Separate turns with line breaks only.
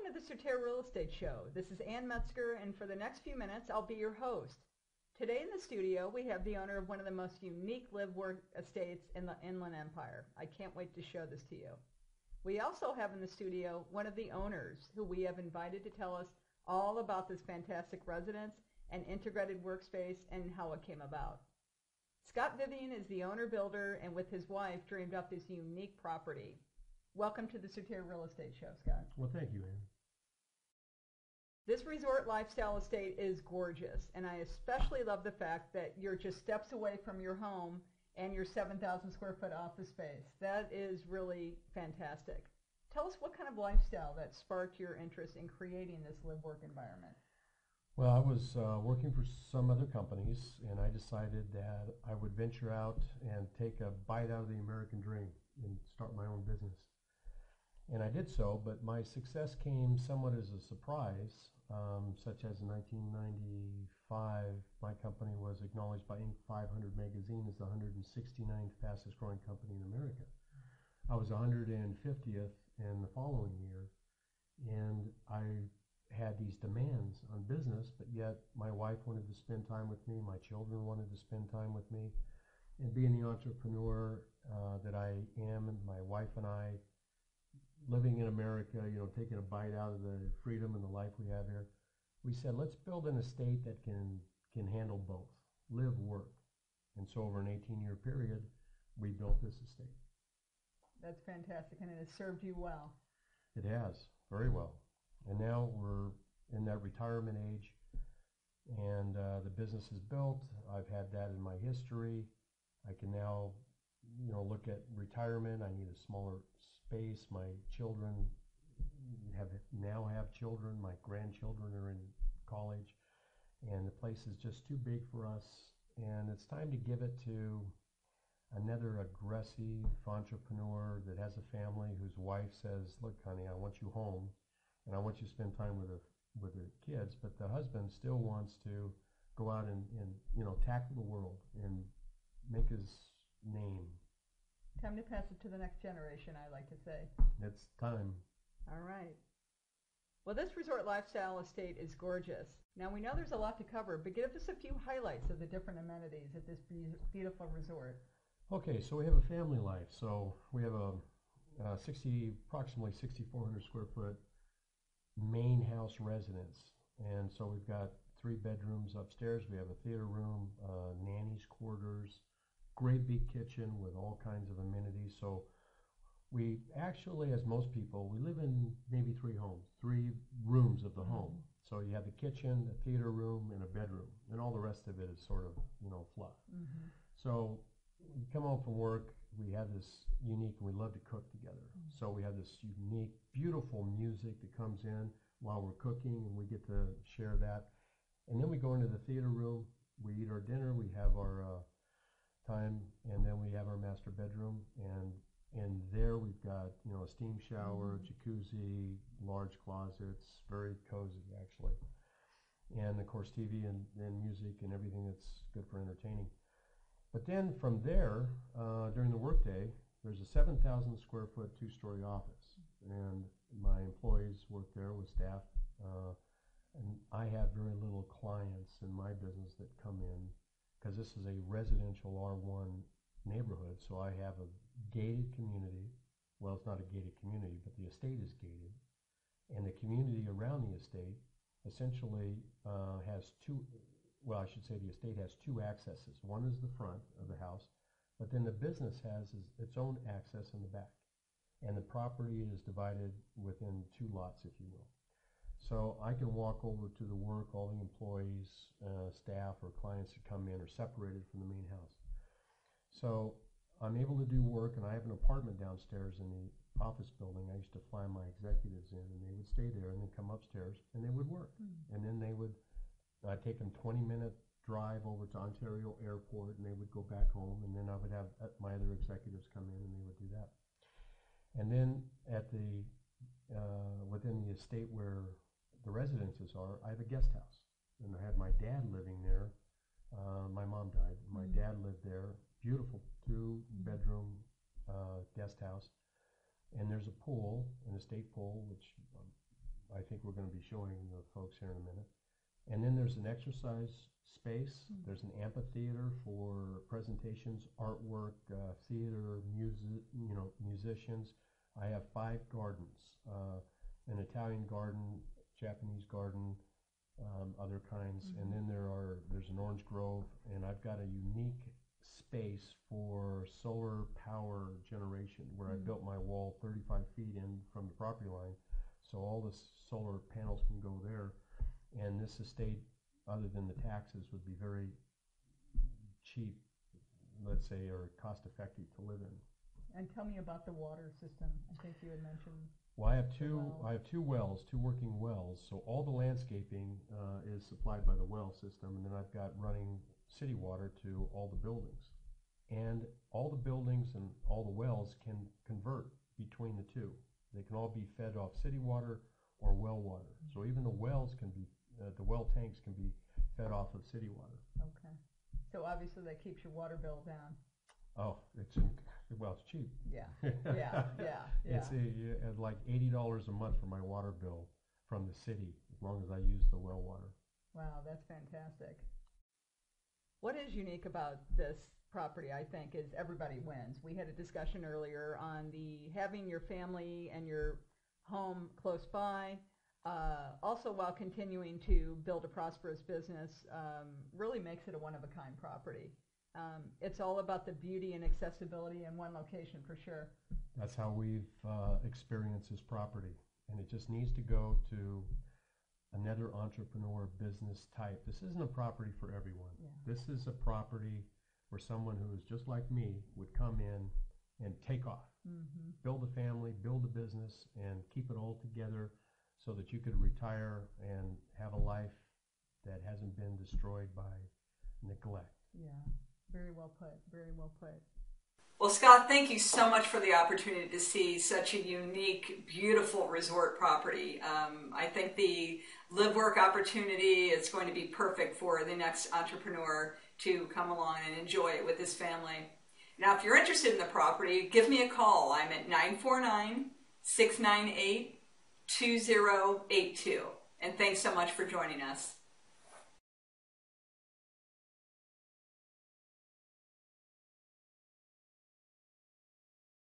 to the Certere Real Estate Show. This is Ann Metzger, and for the next few minutes, I'll be your host. Today in the studio, we have the owner of one of the most unique live-work estates in the Inland Empire. I can't wait to show this to you. We also have in the studio one of the owners who we have invited to tell us all about this fantastic residence and integrated workspace and how it came about. Scott Vivian is the owner-builder and with his wife dreamed up this unique property. Welcome to the Certere Real Estate Show, Scott.
Well, thank you, Ann.
This resort lifestyle estate is gorgeous, and I especially love the fact that you're just steps away from your home and your 7,000 square foot office space. That is really fantastic. Tell us what kind of lifestyle that sparked your interest in creating this live-work environment.
Well, I was working for some other companies, and I decided that I would venture out and take a bite out of the American dream and start my own business. And I did so, but my success came somewhat as a surprise, such as in 1995, my company was acknowledged by Inc. 500 magazine as the 169th fastest growing company in America. I was 150th in the following year, and I had these demands on business, but yet my wife wanted to spend time with me, my children wanted to spend time with me, and being the entrepreneur that I am, and my wife and I, living in America, taking a bite out of the freedom and the life we have here, we said, let's build an estate that can handle both, live, work. And so over an 18-year period, we built this estate.
That's fantastic, and it has served you well.
It has, very well. And now we're in that retirement age, and the business is built. I've had that in my history. I can now look at retirement. I need a smaller space. My children now have children. My grandchildren are in college, and the place is just too big for us. And it's time to give it to another aggressive entrepreneur that has a family whose wife says, look, honey, I want you home, and I want you to spend time with the kids. But the husband still wants to go out and tackle the world and make his name.
Time to pass it to the next generation, I like to say.
It's time.
All right. Well, this resort lifestyle estate is gorgeous. Now, we know there's a lot to cover, but give us a few highlights of the different amenities at this beautiful resort.
Okay, so we have a family life. So we have a approximately 6,400 square foot main house residence. And so we've got 3 bedrooms upstairs. We have a theater room, nanny's quarters, great big kitchen with all kinds of amenities. So we actually, as most people, we live in maybe 3 homes, 3 rooms of the home. So you have the kitchen, a theater room, and a bedroom, and all the rest of it is sort of, fluff. So you come home from work, we have this unique, and we love to cook together. So we have this unique, beautiful music that comes in while we're cooking, and we get to share that. And then we go into the theater room, we eat our dinner, we have our time, and then we have our master bedroom, and there we've got a steam shower, jacuzzi, large closets, very cozy actually, and of course TV and music and everything that's good for entertaining. But then from there, during the workday, there's a 7,000 square foot 2-story office, and my employees work there with staff, and I have very little clients in my business that come in, because this is a residential R1 neighborhood, so I have a gated community. Well, it's not a gated community, but the estate is gated. And the community around the estate essentially has the estate has 2 accesses. One is the front of the house, but then the business has its own access in the back. And the property is divided within 2 lots, if you will. So I can walk over to the work, all the employees, staff, or clients that come in are separated from the main house. So I'm able to do work, and I have an apartment downstairs in the office building. I used to fly my executives in, and they would stay there and then come upstairs, and they would work. And then I'd take them 20-minute drive over to Ontario Airport, and they would go back home, and then I would have my other executives come in, and they would do that. And then within the estate where the residences are, I have a guest house, and I had my dad living there. My mom died. My dad lived there. Beautiful 2-bedroom guest house, and there's a pool, an estate pool, which I think we're going to be showing the folks here in a minute. And then there's an exercise space. There's an amphitheater for presentations, artwork, theater, musicians. I have 5 gardens, an Italian garden, Japanese garden, other kinds. And then there's an orange grove, and I've got a unique space for solar power generation where I built my wall 35 feet in from the property line, so all the solar panels can go there. And this estate, other than the taxes, would be very cheap, let's say, or cost effective to live in.
And tell me about the water system. I think you had mentioned.
Well, I have two wells, 2 working wells. So all the landscaping is supplied by the well system, and then I've got running city water to all the buildings. And all the buildings and all the wells can convert between the two. They can all be fed off city water or well water. So even the wells can be, the well tanks can be fed off of city water.
Okay. So obviously that keeps your water bill down.
Oh, it's cheap.
Yeah. It's
like $80 a month for my water bill from the city, as long as I use the well water.
Wow, that's fantastic. What is unique about this property, I think, is everybody wins. We had a discussion earlier on having your family and your home close by, also while continuing to build a prosperous business, really makes it a one-of-a-kind property. It's all about the beauty and accessibility in one location for sure.
That's how we've experienced this property, and it just needs to go to another entrepreneur business type. This isn't a property for everyone.
Yeah.
This is a property where someone who is just like me would come in and take off, build a family, build a business, and keep it all together so that you could retire and have a life that hasn't been destroyed by neglect.
Yeah, very well put, very well put.
Well, Scott, thank you so much for the opportunity to see such a unique, beautiful resort property. I think the live-work opportunity is going to be perfect for the next entrepreneur to come along and enjoy it with his family. Now, if you're interested in the property, give me a call. I'm at 949-698-2082. And thanks so much for joining us.